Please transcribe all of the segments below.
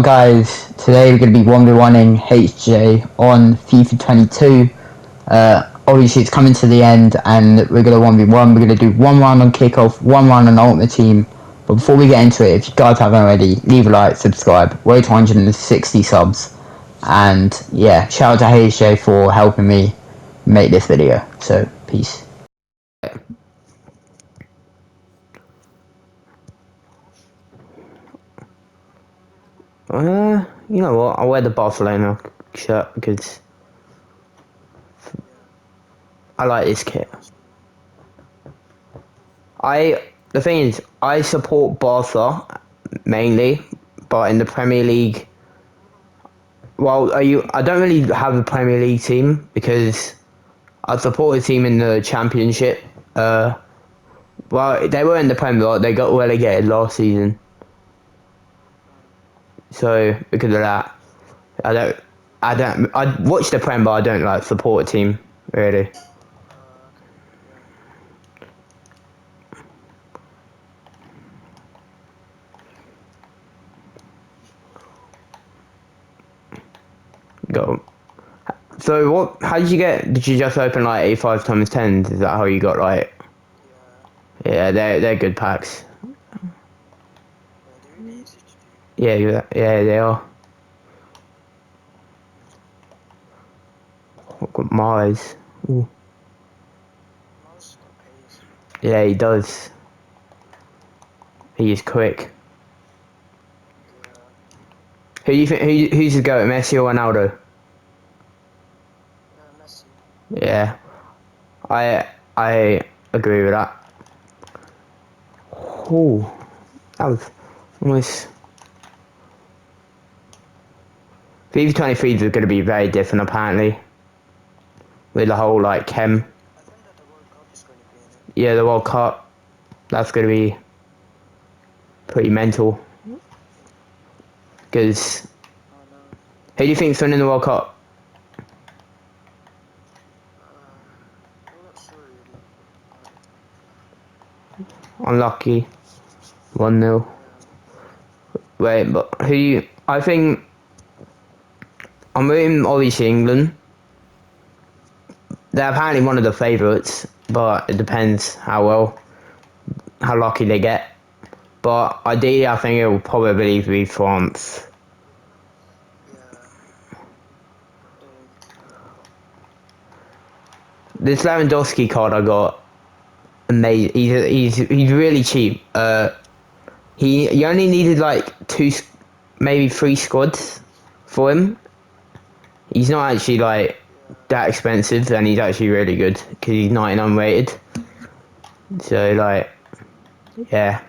guys, today we're going to be 1v1ing HJ on FIFA 22. Obviously it's coming to the end and we're going to 1v1. We're going to do one round on kickoff, one round on ultimate team. But before we get into it, if you guys haven't already, leave a like, subscribe. We're to 160 subs. And yeah, shout out to HJ for helping me make this video. So, peace. You know what? I'll wear the Barcelona shirt because I like this kit. The thing is, I support Barca mainly, but in the Premier League, well, I don't really have a Premier League team because I support a team in the Championship. Well, they were in the Premier League, they got relegated last season. So because of that, I watch the Prem, but I don't like support a team really. Go. So what? How did you get? Did you just open like A5 times 10s? Is that how you got like? Yeah, they're good packs. Yeah, they are. I've got Mars. Ooh. Yeah, he does. He is quick. Who do you think? Who's the goat? Messi or Ronaldo? Yeah, I agree with that. Oh, that was almost. FIFA 23 is going to be very different apparently, with the whole like chem. Yeah, the World Cup. That's going to be pretty mental. Because who do you think's winning the World Cup? Unlucky. 1-0. Wait, but I think I'm rooting obviously England. They're apparently one of the favourites, but it depends how lucky they get. But ideally, I think it will probably be France. This Lewandowski card I got, amazing. He's really cheap. He only needed like maybe 3 squads for him. He's not actually like that expensive, and he's actually really good because he's 99 rated. So like, yeah,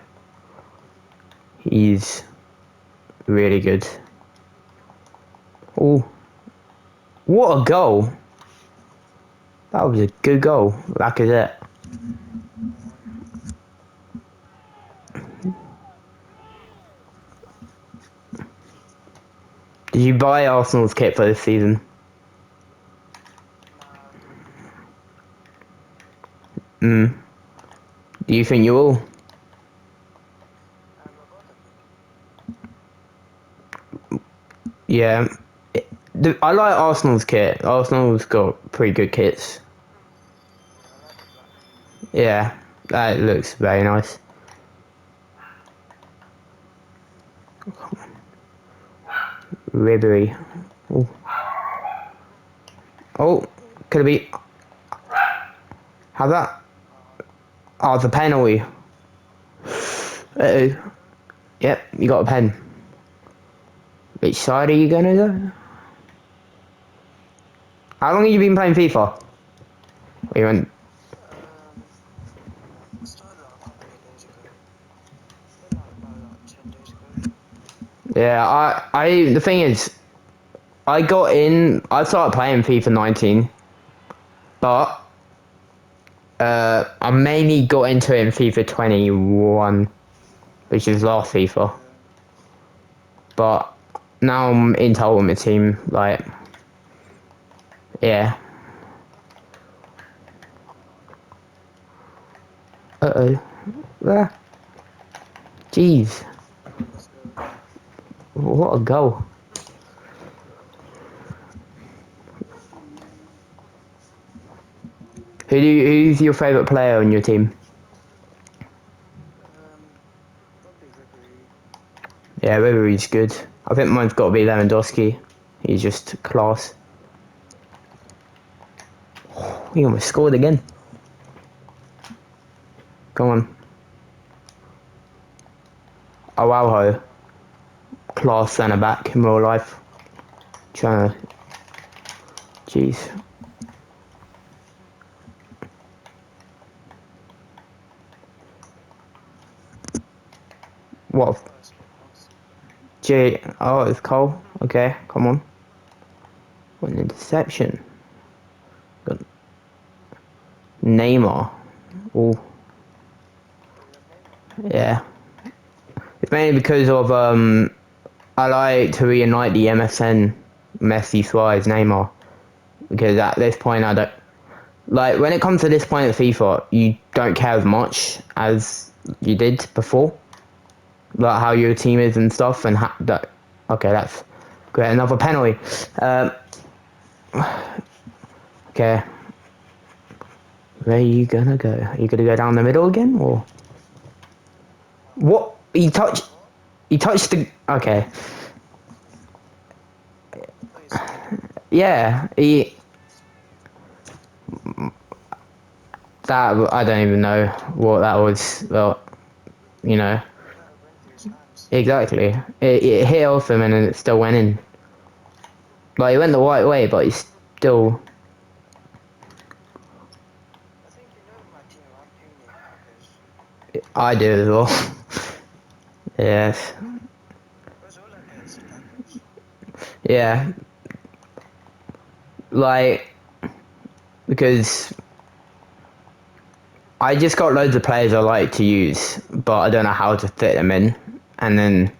he's really good. Oh, what a goal! That was a good goal. Lacazette. Did you buy Arsenal's kit for this season? Do you think you will? Yeah. I like Arsenal's kit. Arsenal's got pretty good kits. Yeah, that looks very nice. Ribery. Oh. Oh, could it be? How's that? Oh, it's a penalty. Uh-oh. Yep, you got a pen. Which side are you gonna go? How long have you been playing FIFA? We went. Yeah, the thing is, I started playing FIFA 19, but I mainly got into it in FIFA 21, which is last FIFA. But now I'm into Ultimate Team, like, yeah. Uh-oh. Ah. Jeez. What a goal. Who's your favourite player on your team? Probably Ribery. Yeah, Ribery's good. I think mine's got to be Lewandowski. He's just class. He almost scored again. Come on. Araujo. Class centre back in real life. Trying to... Jeez. What? Oh, it's pass. Oh, it's Cole. Okay, come on. What an interception. Got Neymar. Oh, Oh, you have Neymar. yeah. It's mainly because of I like to reunite the MSN Messi, Suarez, Neymar, because at this point I don't like when it comes to this point of FIFA, you don't care as much as you did before, like how your team is and stuff, and that. Okay, that's great. Another penalty. Okay, where are you gonna go? Are you gonna go down the middle again, or what? He touched. What? He touched the. Okay. Oh, you scored. Yeah. He. That I don't even know what that was. Well, you know. That went through his hands. Exactly. It hit off him and then it still went in. Like, it went the right way, but it's still... I think you know my team. I'm Premier Hackers. I do as well. Yes. Where's all hackers? Yeah. Like, because I just got loads of players I like to use, but I don't know how to fit them in. And then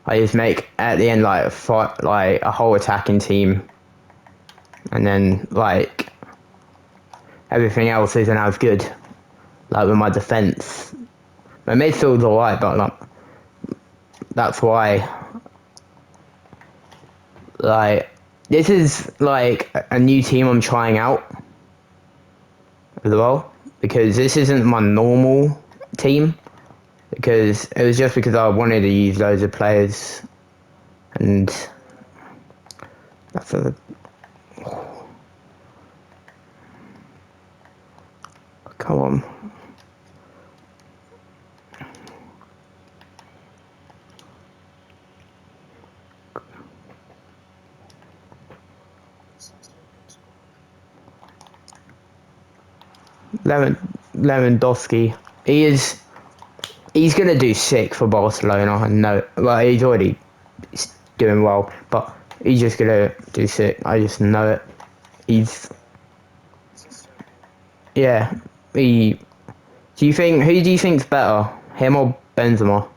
I just make, at the end, like, a whole attacking team. And then, like, everything else isn't as good. Like, with my defence. My midfield's alright, but, like, that's why, like, this is like a new team I'm trying out as well, because this isn't my normal team, because it was just because I wanted to use loads of players, and that's a... Come on. Lewandowski. He's gonna do sick for Barcelona. I know. Well, he's already doing well, but he's just gonna do sick. I just know it. He's He's just so good. yeah. He. Do you think who do you think's better, him or Benzema? I'm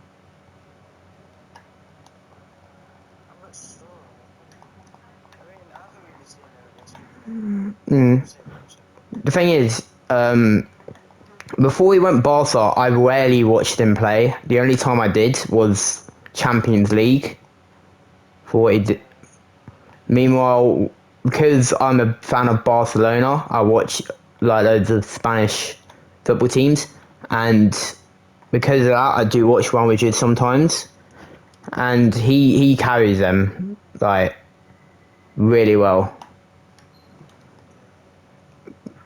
not sure. I mean, I haven't really seen Lewandowski play. Mm. I've seen clips of him. The thing is, before he went Barca, I rarely watched him play. The only time I did was Champions League for what he did. Meanwhile, because I'm a fan of Barcelona, I watch like loads of Spanish football teams, and because of that, I do watch Real Madrid sometimes, and he carries them like really well,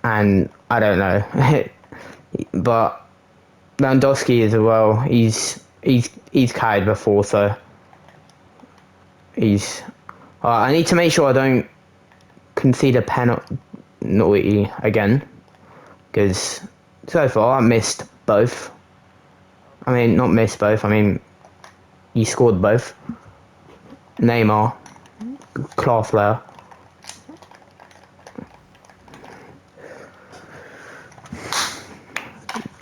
and I don't know, but Lewandowski as well. He's carried before, so he's. I need to make sure I don't concede a penalty again, because so far I missed both. I mean, not missed both. I mean, you scored both. Neymar, class player.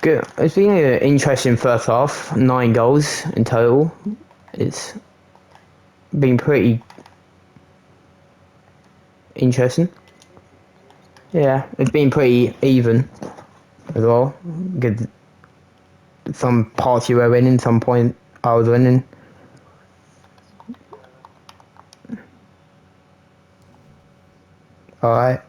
Good. It's been an interesting first half. 9 goals in total. It's been pretty interesting. Good. Yeah, it's been pretty even as well. Good. Some parts you were winning, some point I was winning. Alright.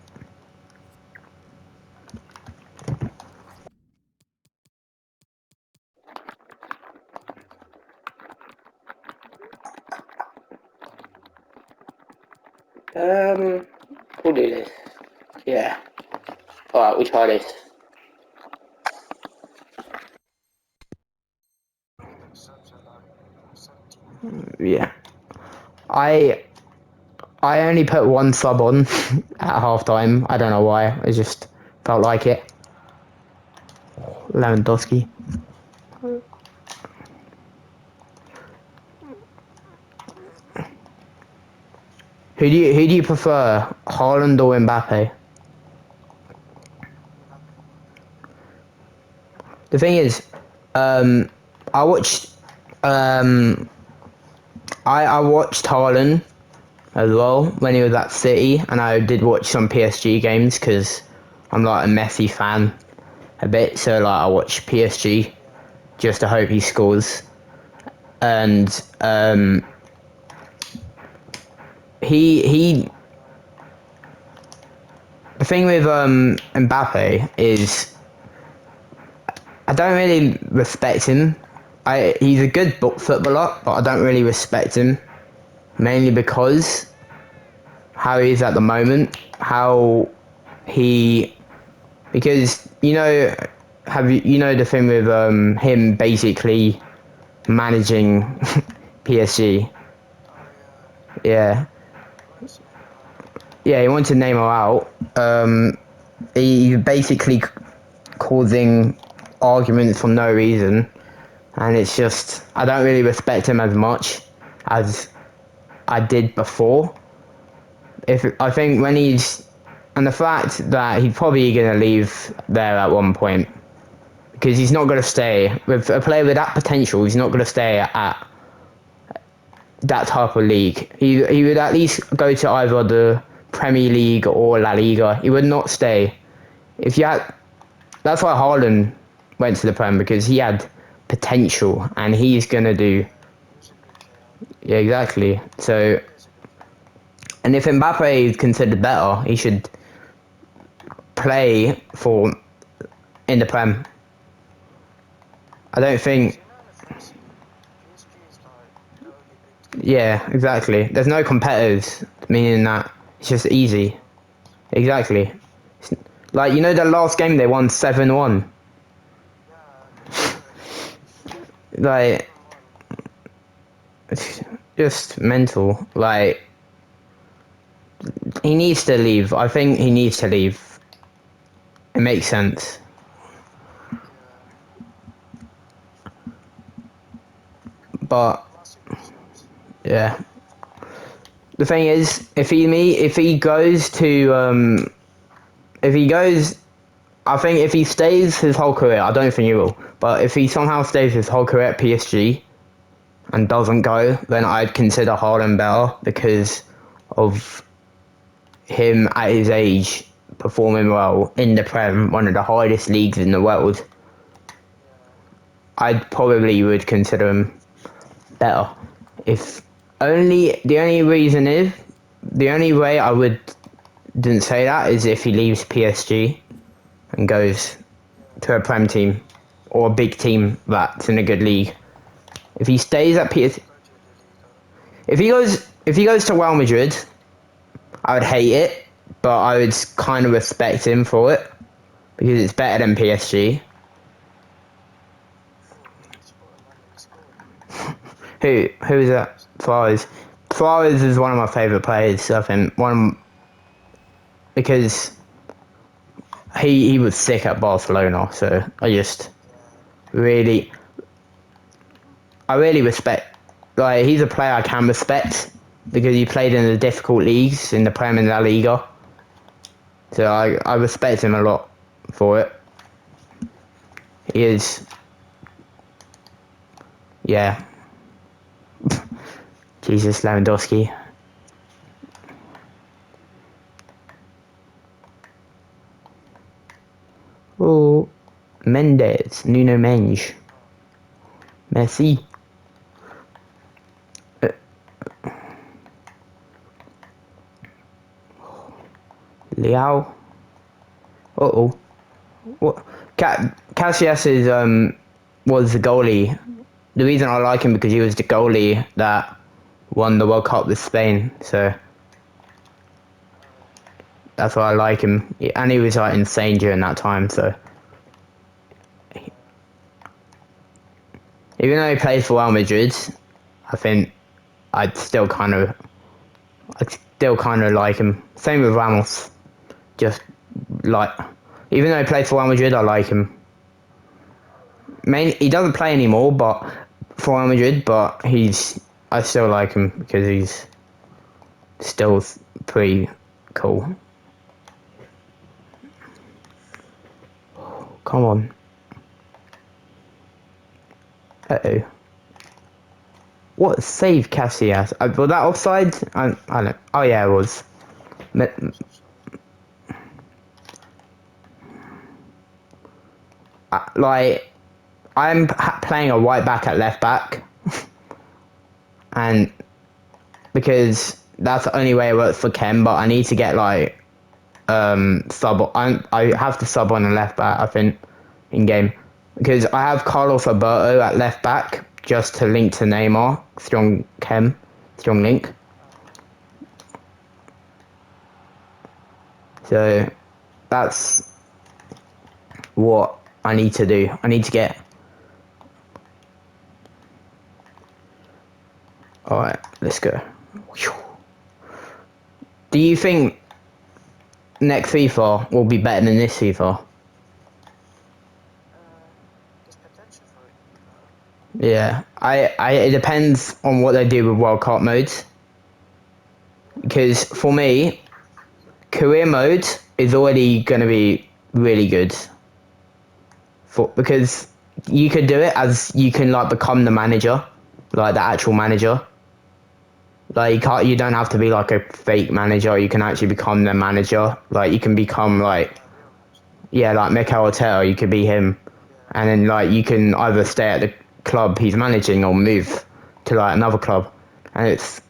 We'll do this. Yeah. Alright, we'll try this. Yeah. I only put one sub on at half time. I don't know why. I just felt like it. Lewandowski. Who do you prefer, Haaland or Mbappe? The thing is, I watched I watched Haaland as well when he was at City, and I did watch some PSG games because I'm like a Messi fan a bit, so like I watch PSG just to hope he scores. And he the thing with Mbappe is I don't really respect him. He's a good footballer, but I don't really respect him, mainly because how he is at the moment, how he because you know the thing with him basically managing PSG. Yeah, yeah, he wanted to name her out. He basically causing arguments for no reason, and it's just I don't really respect him as much as I did before. If I think when he's and the fact that he's probably going to leave there at one point because he's not going to stay with a player with that potential. He's not going to stay at that type of league. He would at least go to either the Premier League or La Liga. He would not stay. If you had, that's why Haaland went to the Prem because he had potential and he's going to do. Yeah, exactly. So, and if Mbappe is considered better, he should play for in the Prem. I don't think. Yeah, exactly. There's no competitors, meaning that it's just easy. Exactly. Like, you know, the last game they won 7-1. Like, it's just mental. Like, he needs to leave. I think he needs to leave. It makes sense. But, yeah. The thing is, if he goes to, if he goes, I think if he stays his whole career, I don't think he will, but if he somehow stays his whole career at PSG and doesn't go, then I'd consider Haaland better because of him at his age performing well in the Prem, one of the highest leagues in the world. I probably would consider him better. If only the only reason is the only way I didn't say that is if he leaves PSG and goes to a Prem team or a big team that's in a good league. If he stays at PSG, if he goes to Real Madrid, I would hate it, but I would kind of respect him for it because it's better than PSG. Who is that? Flores. Flores is one of my favourite players. I think because he was sick at Barcelona, so really I really respect. Like he's a player I can respect because he played in the difficult leagues in the Prem and La Liga. So I respect him a lot for it. He is, yeah. Jesus, Lewandowski. Oh, Mendes, Nuno Mendes, Messi. Liao. Uh-oh. What? Casillas is, was the goalie. The reason I like him because he was the goalie that won the World Cup with Spain, so that's why I like him. And he was like insane during that time, so even though he played for Real Madrid, I think I'd still kind of like him. Same with Ramos. Just like, even though he played for Real Madrid, I like him. He doesn't play anymore, but for Real Madrid, but I still like him because he's still pretty cool. Come on. Uh-oh. What save Casillas? Was that offside? I don't. Oh yeah, it was. Like, I'm playing a right back at left back, and because that's the only way it works for Ken. But I need to get like sub. I have to sub on the left back, I think, in game, because I have Carlos Alberto at left back just to link to Neymar. Strong link. So that's what I need to do. I need to get. Alright, let's go. Do you think next FIFA will be better than this FIFA? There's potential for it to be better. Yeah, it depends on what they do with World Cup modes. Because for me, career mode is already going to be really good. Because you could do it as you can like become the manager, like the actual manager. Like you don't have to be like a fake manager. You can actually become the manager. Like you can become like, Real match. yeah, like Mikel Arteta. You could be him, and then like you can either stay at the club he's managing or move to like another club, and it's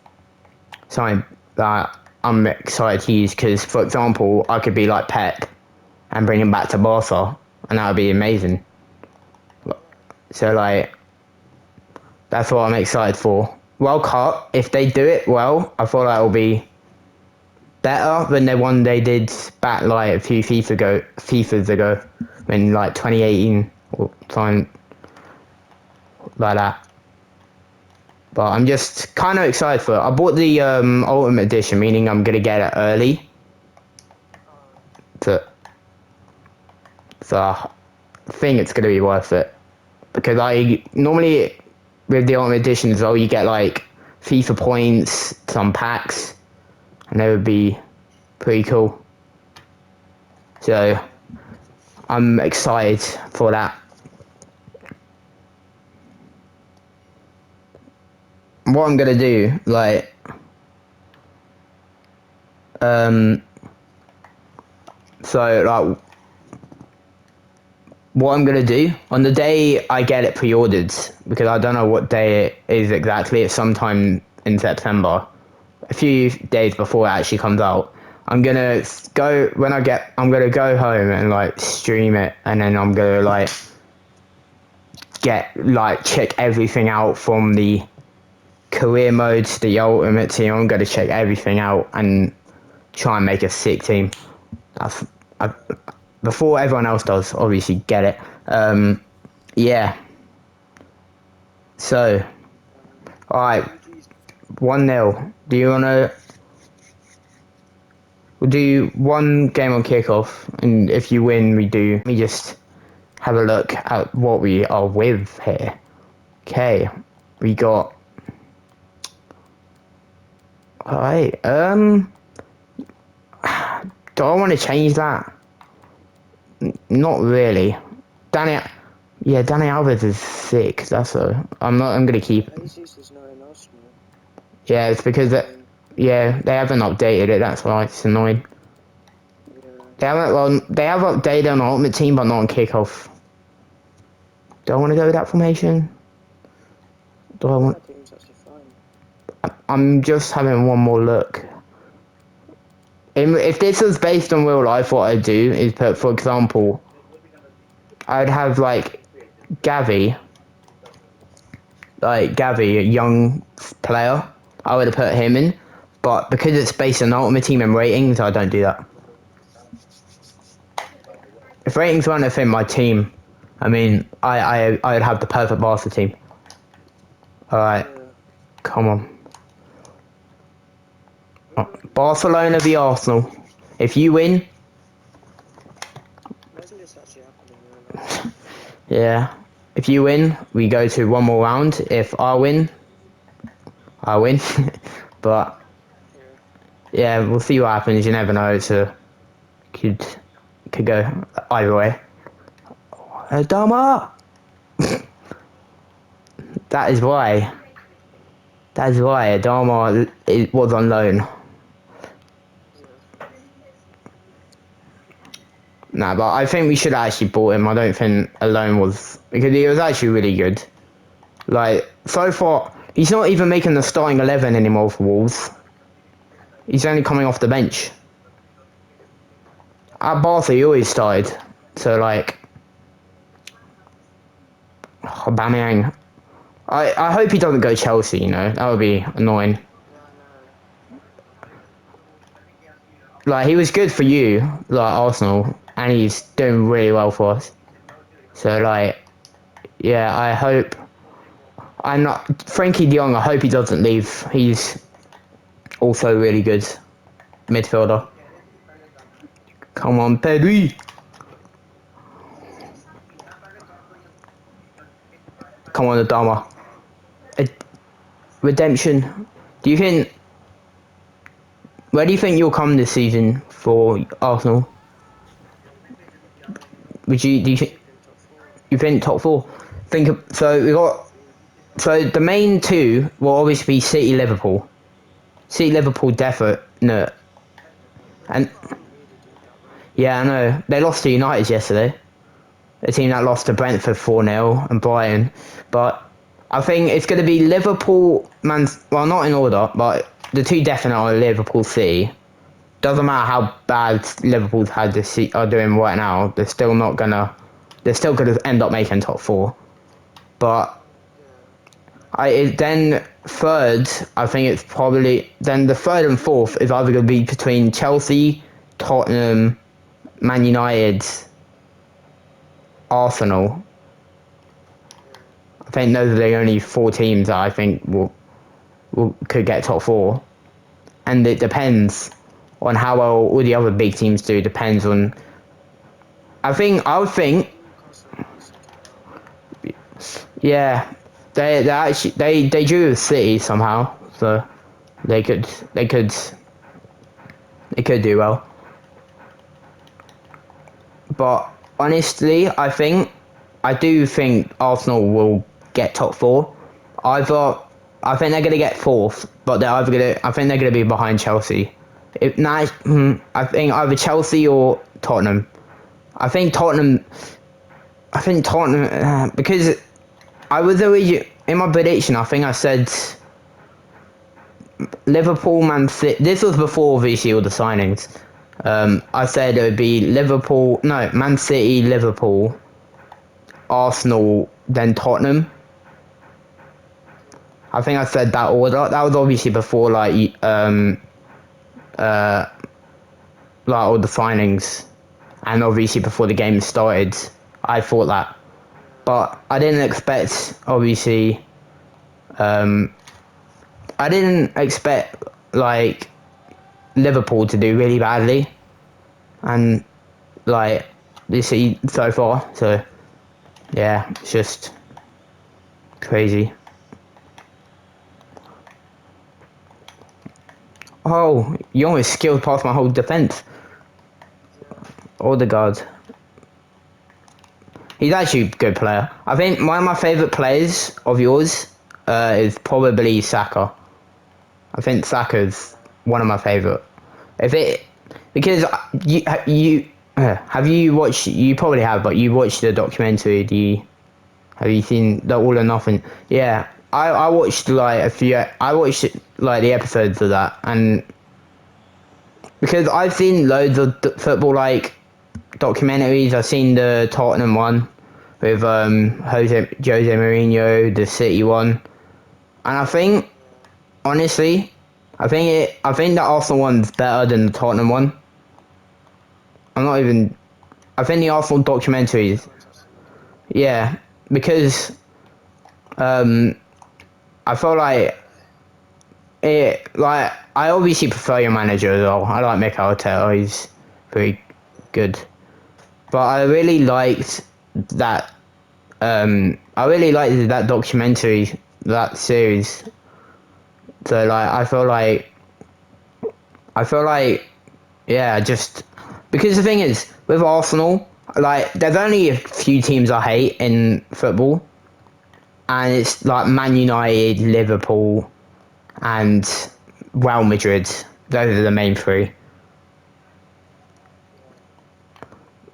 something that I'm excited to use because, for example, I could be like Pep and bring him back to Barca, and that would be amazing. So like, that's what I'm excited for. World Cup, if they do it well, I feel like it'll be better than the one they did back like a few FIFAs ago, in like 2018 or something like that. But I'm just kind of excited for it. I bought the Ultimate Edition, meaning I'm gonna get it early. So I think it's gonna be worth it because I normally with the Ultimate Edition as well, you get like FIFA points, some packs, and they would be pretty cool. So I'm excited for that. What I'm gonna do, like, so like, what I'm gonna do on the day I get it pre-ordered, because I don't know what day it is exactly. It's sometime in September, a few days before it actually comes out. I'm gonna I'm gonna go home and like stream it, and then I'm gonna like check everything out from the career mode to the ultimate team. I'm gonna check everything out and try and make a sick team. That's before everyone else does, obviously, get it. Yeah. So, alright, 1-0. Do you wanna... We'll do one game on kickoff, and if you win, we do... Let me just have a look at what we are with here. Okay, we got... Alright, do I want to change that? Not really. Danny Alves is sick. I'm gonna keep. Jesus is not in Arsenal. Yeah, it's because they haven't updated it. That's why it's annoying. Yeah. They have updated on Ultimate Team, but not on Kickoff. Do I want to go with that formation? Do I want? That team's actually fine. I'm just having one more look. If this was based on real life, what I'd do is put, for example, I'd have like Gavi, a young player. I would have put him in, but because it's based on Ultimate Team and ratings, I don't do that. If ratings weren't within my team, I mean, I'd have the perfect Barca team. All right, Yeah. come on. Oh, Barcelona v Arsenal. If you win, Imagine this actually happening in real life. yeah. If you win, we go to one more round. If I win, I win. But Yeah. yeah, we'll see what happens. You never know. Could could go either way. Adama. That is why. That is why Adama was on loan. Yeah. Nah, but I think we should have actually bought him. I don't think a loan was, because he was actually really good. Like so far, he's not even making the starting 11 anymore for Wolves. He's only coming off the bench. At Barca, he always started. So like, Aubameyang. I hope he doesn't go Chelsea. You know, that would be annoying. Yeah, I know. Like he was good for you, like Arsenal, and he's doing really well for us. So like, yeah, I hope. I'm not Frankie De Jong. I hope he doesn't leave. He's also really good midfielder. Come on, Pedri. Come on, Adama. A redemption. Do you think? Where do you think you'll come this season for Arsenal? Would you? Do you think? In top four. You think top four? So. We got. So the main two will obviously be City, Liverpool. City, Liverpool, definite. And But I can't really do that. yeah, I know they lost to United yesterday. A team that lost to Brentford 4-0 and Brighton. But I think it's going to be Liverpool, well, not in order, but the two definite are Liverpool City. Doesn't matter how bad Liverpool's had this are doing right now, they're still not going to, they're still going to end up making top four. But Yeah. then third, I think it's probably, then the third and fourth is either going to be between Chelsea, Tottenham, Man United, Arsenal. Yeah. I think those are the only four teams that I think could get top four, and it depends on how well all the other big teams do. Depends on. I would think, Like Newcastle and Arsenal. yeah, they actually they drew with City somehow, so they could they could they could do well. But honestly, I do think Arsenal will get top four. Either I think they're gonna get fourth, but I think they're gonna be behind Chelsea. If not, I think either Chelsea or Tottenham. I think Tottenham. I think Tottenham because I was already in my prediction. I think I said Liverpool, Man City. This was before obviously all the signings. I said it would be Liverpool, no, Man City, Liverpool, Arsenal, then Tottenham. Yeah. I think I said that order. That was obviously before like all the signings, and obviously before the game started. I thought that, Yeah. but I didn't expect obviously. I didn't expect like Liverpool to do really badly, and like this so far. So yeah, it's just crazy. Oh, you almost skilled past my whole defense. Yeah. Odegaard. He's actually a good player. I think one of my favourite players of yours is probably Saka. I think Saka's one of my favourite. If it because you have you watched? You probably have, but you watched the documentary. Have you seen the All or Nothing? Yeah, I watched like a few. I watched like the episodes of that, and because I've seen loads of football like documentaries. I've seen the Tottenham one with Jose Mourinho, the City one, and I think honestly, I think the Arsenal one's better than the Tottenham one. I'm not even. I think the Arsenal documentaries, yeah, because I feel like I obviously prefer your manager as well. I like Mikel Arteta. He's very good, but I really liked that. I really liked that documentary, that series. So like, I feel like, yeah, just because the thing is with Arsenal, like, there's only a few teams I hate in football, and it's like Man United, Liverpool, and Real Madrid. Those are the main three.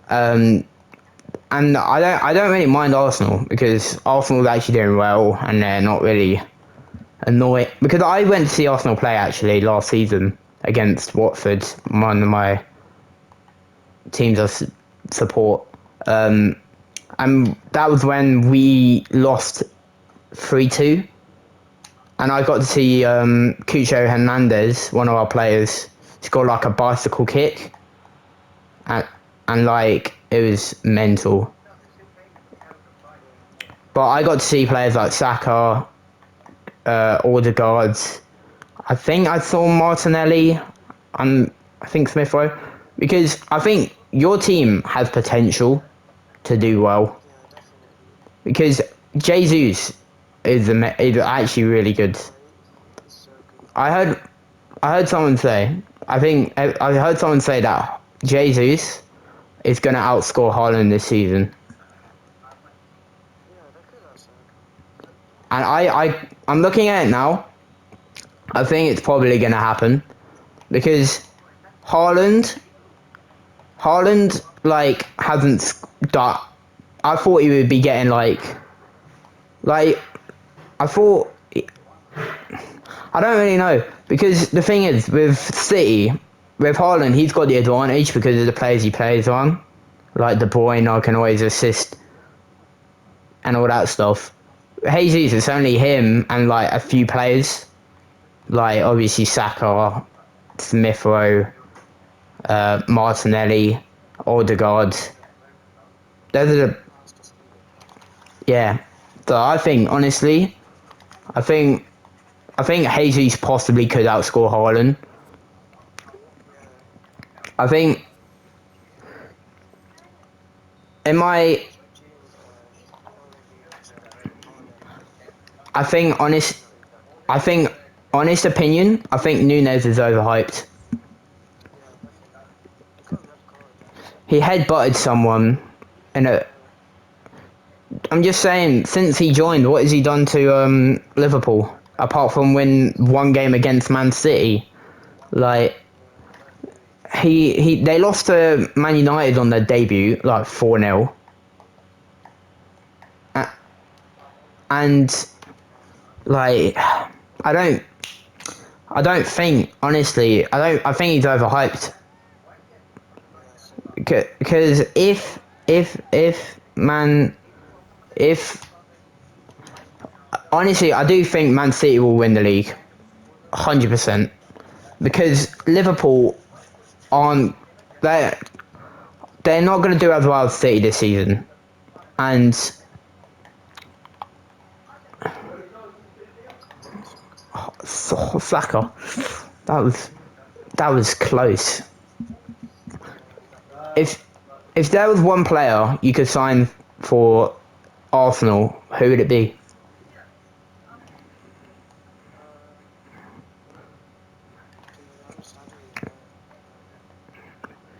And I don't really mind Arsenal because Arsenal's actually doing well, and they're not really annoyed. Because I went to see Arsenal play actually last season against Watford, one of my teams I support. And that was when we lost 3-2. And I got to see Cucho Hernandez, one of our players, score like a bicycle kick. And like, it was mental. But I got to see players like Saka, Odegaard. I think I saw Martinelli, and I think Smith Rowe. Because I think your team has potential to do well. Because Jesus is actually really good. I heard someone say, I heard someone say that Jesus is going to outscore Haaland this season. And I'm looking at it now. I think it's probably going to happen because Haaland like hasn't done. I thought he would be getting like I thought. I don't really know because the thing is with City, with Haaland, he's got the advantage because of the players he plays on, like De Bruyne can always assist and all that stuff. Jesus, it's only him and like a few players, like obviously Saka, Smith Rowe, Martinelli, Odegaard. Those are the, yeah. So I think honestly, I think Jesus possibly could outscore Haaland. I think in my I think honest opinion, I think Nunes is overhyped. He headbutted someone in a. I'm just saying, since he joined, what has he done to Liverpool apart from win one game against Man City? Like they lost to Man United on their debut, like 4-0. And like I don't think honestly I think he's overhyped because if honestly I do think Man City will win the league 100% because Liverpool aren't they're not going to do as well as City this season, and Saka, that was close. If there was one player you could sign for Arsenal, who would it be?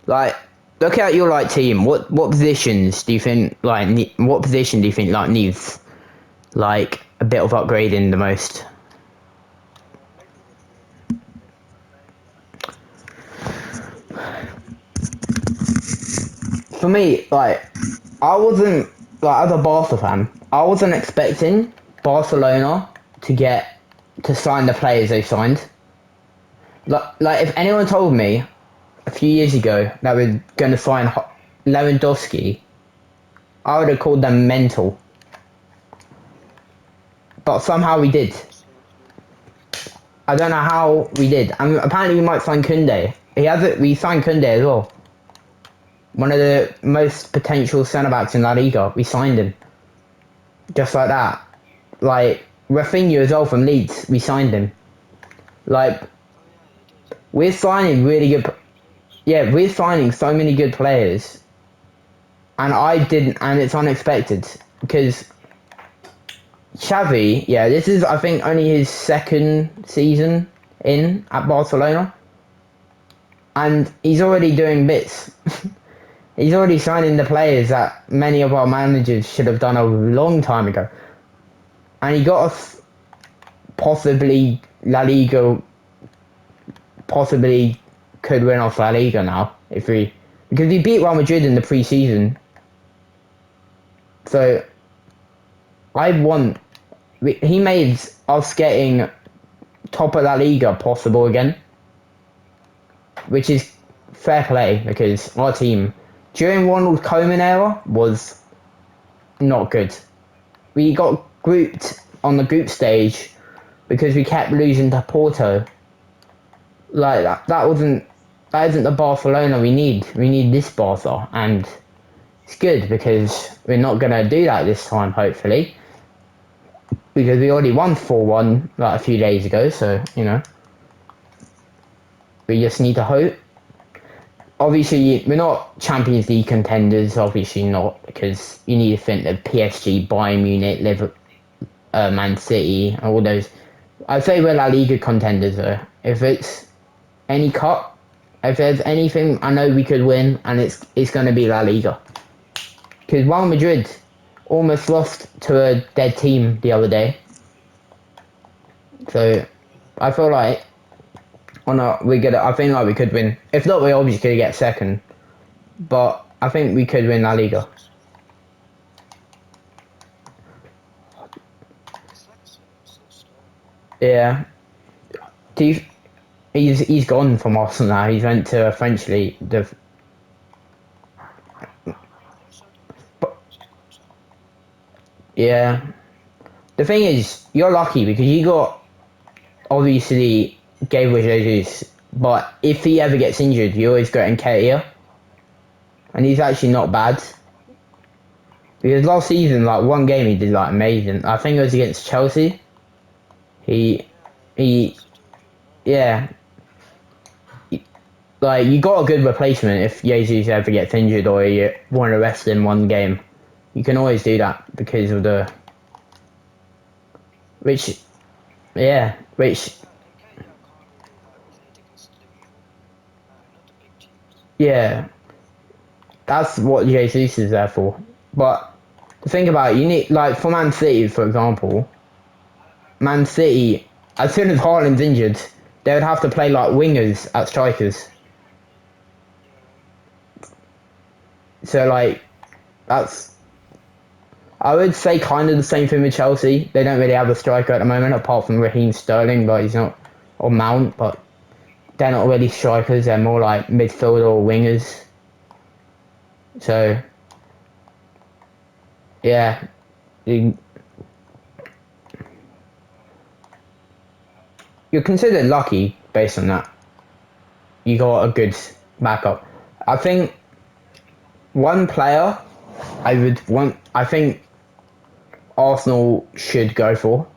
Like, look at your like team. What positions do you think like what position do you think like needs like a bit of upgrading the most? For me, like, I wasn't, like, as a Barca fan, I wasn't expecting Barcelona to sign the players they signed. Like if anyone told me a few years ago that we're going to sign Lewandowski, I would have called them mental. But somehow we did. I don't know how we did. And apparently we might sign Koundé. We signed Koundé as well. One of the most potential centre-backs in La Liga. We signed him. Just like that. Like, Rafinha as well from Leeds. We signed him. Like, we're signing really good... Yeah, we're signing so many good players. And it's unexpected. Because Xavi, yeah, this is, I think, only his second season at Barcelona. And he's already doing bits. He's already signing the players that many of our managers should have done a long time ago. And he got us possibly La Liga, possibly could win off La Liga now, because we beat Real Madrid in the pre-season. So, he made us getting top of La Liga possible again. Which is fair play, because our team, during Ronald Koeman era, was not good. We got grouped on the group stage because we kept losing to Porto. Like, that isn't the Barcelona we need. We need this Barca, and it's good because we're not going to do that this time, hopefully. Because we already won 4-1 like a few days ago, so, you know. We just need to hope. Obviously, we're not Champions League contenders, obviously not, because you need to think that PSG, Bayern Munich, Liverpool, Man City, all those. I'd say we're La Liga contenders though. If it's any cup, if there's anything I know we could win, and it's going to be La Liga. Because Real Madrid almost lost to a dead team the other day. So, I feel like I think like we could win. If not, we're obviously going to get second. But I think we could win La Liga. Yeah. He's gone from Arsenal now. He's went to a French league. Yeah. The thing is, you're lucky because you got obviously Gabriel Jesus, but if he ever gets injured, you always got Nketiah, and he's actually not bad. Because last season, like one game, he did like amazing. I think it was against Chelsea. Yeah. Like you got a good replacement if Jesus ever gets injured or you want to rest in one game. You can always do that because of which. Yeah, that's what Jesus is there for. But the thing about it, you need, like for Man City, for example, Man City, as soon as Haaland's injured, they would have to play like wingers at strikers. So like, I would say kind of the same thing with Chelsea. They don't really have a striker at the moment, apart from Raheem Sterling, but he's not, or Mount, but they're not really strikers, they're more like midfielder or wingers. So, yeah. You're considered lucky based on that. You got a good backup. I think one player I think Arsenal should go for.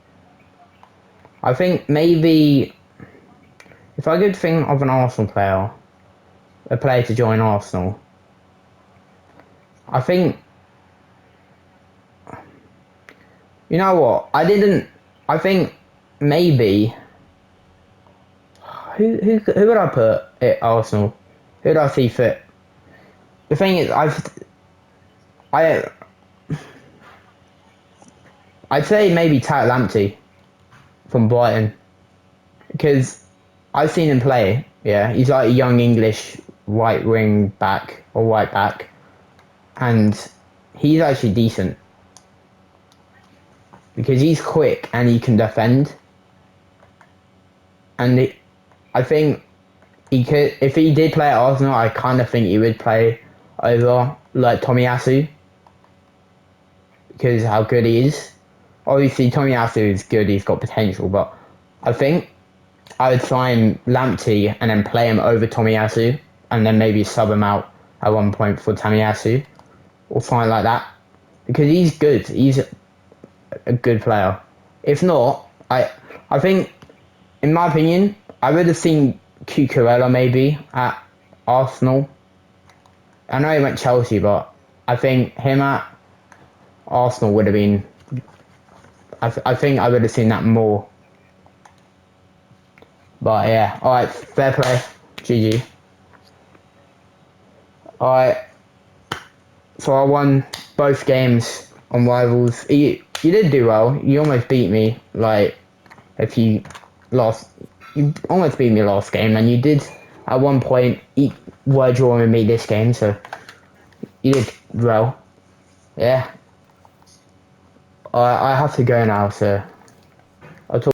I think maybe if I could think of an Arsenal player, a player to join Arsenal, I think, you know what, I think maybe, who would I put at Arsenal? Who would I see fit? The thing is, I'd say maybe Tat Lamptey from Brighton, because I've seen him play. Yeah, he's like a young English right wing back or right back, and he's actually decent because he's quick and he can defend. And I think he could, if he did play at Arsenal, I kind of think he would play over like Tomiyasu because how good he is. Obviously, Tomiyasu is good; he's got potential, but I think I would sign Lamptey and then play him over Tomiyasu, and then maybe sub him out at one point for Tomiyasu or something like that because he's good. He's a good player. If not, I think, in my opinion, I would have seen Cucurella maybe at Arsenal. I know he went Chelsea, but I think him at Arsenal would have been. I think I would have seen that more. But yeah, alright, fair play. GG. Alright, so I won both games on Rivals. You did do well. You almost beat me. Like, if you lost, you almost beat me last game, and you did at one point were drawing me this game, so you did well. Yeah. I have to go now, so